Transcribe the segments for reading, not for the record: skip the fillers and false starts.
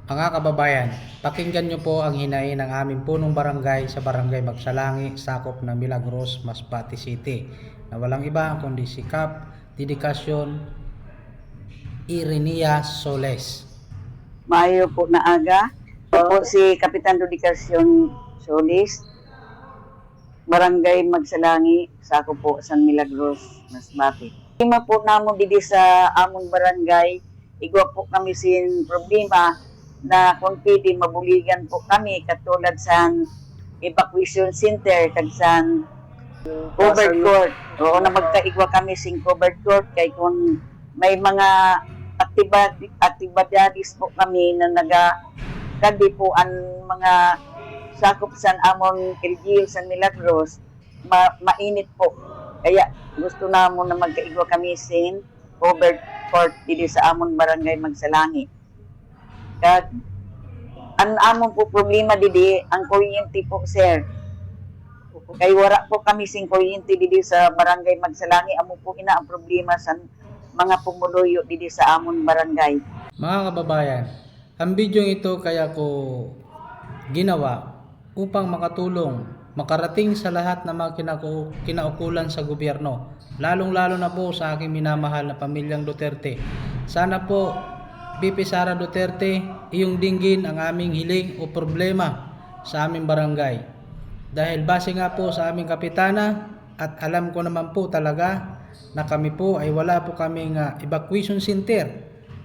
Mga kababayan, pakinggan nyo po ang hinaing ng aming punong barangay sa Barangay Magsalangi, sakop ng Milagros, Masbate City, na walang iba kundi si Kap Dedikasyon Irenia Soles. Maayo po na aga. Po si Kapitan Dedikasyon Solis, Barangay Magsalangi, sako po San Milagros, Masbate. Problema po namo didi sa among barangay, igwa po kami sin problema na kung pwede mabuligan po kami katulad sa evacuation center kag sa covered court. Oo na magkaigwa kami sin covered court kay kung may mga aktibidades po kami na kadi po ang mga sakop sa amon LGU San Milagros, mainit po. Kaya gusto namo na magkaigwa kami sin covered court dito sa amon barangay Magsalangi. Kag ang amon po problema didi ang kuryente po, sir. Kay wala po kami sing kuryente didi sa barangay Magsalangi, amo po ina ang problema sa mga pumuluyo didi sa amon barangay. Mga kababayan, ang video ito kaya ko ginawa upang makarating sa lahat ng mga kinaukulan sa gobyerno, lalong-lalo na po sa aking minamahal na pamilyang Duterte. Sana po, VP Sara Duterte, iyong dinggin ang aming hiling o problema sa aming barangay. Dahil base nga po sa aming kapitana, at alam ko naman po talaga na kami po ay wala po kaming evacuation center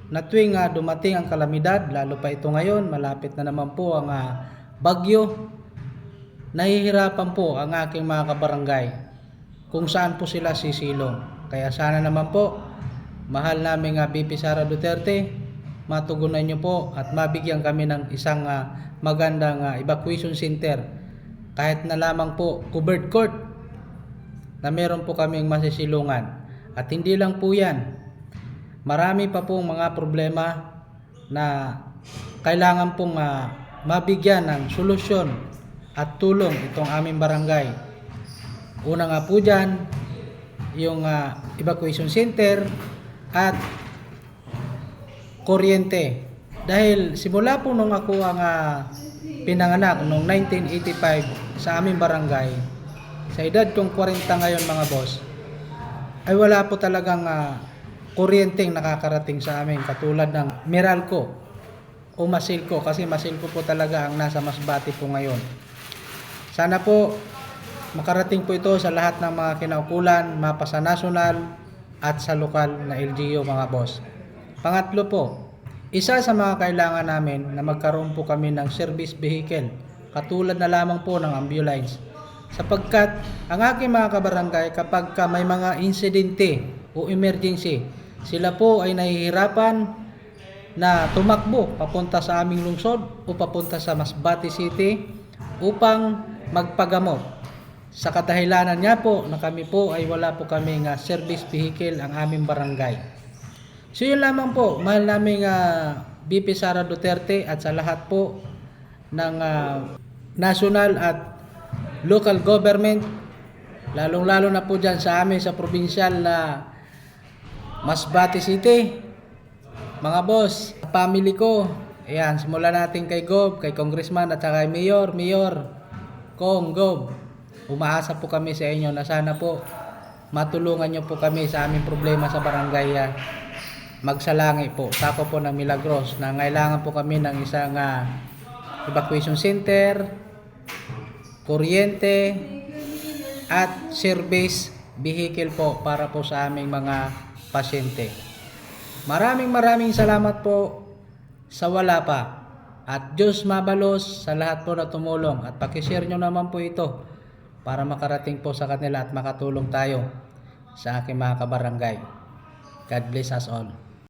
na tuwing dumating ang kalamidad, lalo pa ito ngayon, malapit na naman po ang bagyo, nahihirapan po ang aking mga kabarangay kung saan po sila sisilong. Kaya sana naman po, mahal namin VP Sara Duterte, matugunan nyo po at mabigyan kami ng isang magandang evacuation center. Kahit na lamang po covered court na meron po kaming masisilungan. At hindi lang po yan, marami pa pong mga problema na kailangan pong mabigyan ng solusyon at tulong itong aming barangay. Una nga po dyan, yung evacuation center at kuryente. Dahil simula po nung ako ang pinanganak noong 1985 sa aming barangay, sa edad kong 40 ngayon mga boss, ay wala po talagang kuryenteng nakakarating sa amin katulad ng Meralco o Masilco, kasi Masilco po talaga ang nasa Masbate po ngayon. Sana po makarating po ito sa lahat ng mga kinaukulan, mapa sa national at sa lokal na LGU mga boss. Pangatlo po, isa sa mga kailangan namin na magkaroon po kami ng service vehicle katulad na lamang po ng ambulance. Sapagkat ang aking mga kabarangay kapag may mga insidente o emergency, sila po ay nahihirapan na tumakbo papunta sa aming lungsod o papunta sa Masbate City upang magpagamot. Sa kadahilanan nga po na kami po ay wala po kami service vehicle ang aming barangay. So yun lamang po, mahal namin VP Sara Duterte at sa lahat po ng national at local government, lalong-lalo na po dyan sa amin sa provincial na Masbate City. Mga boss, family ko, ayan, simulan natin kay Gob, kay Congressman at saka kay Mayor, Kong, Gob. Umaasa po kami sa inyo na sana po matulungan nyo po kami sa aming problema sa barangay Magsalangi po, sako po ng Milagros, na ngailangan po kami ng isang evacuation center, kuryente at service vehicle po para po sa aming mga pasyente. Maraming salamat po sa wala pa, at Diyos mabalos sa lahat po na tumulong, at pakishare nyo naman po ito para makarating po sa kanila at makatulong tayo sa aking mga kabarangay. God bless us all.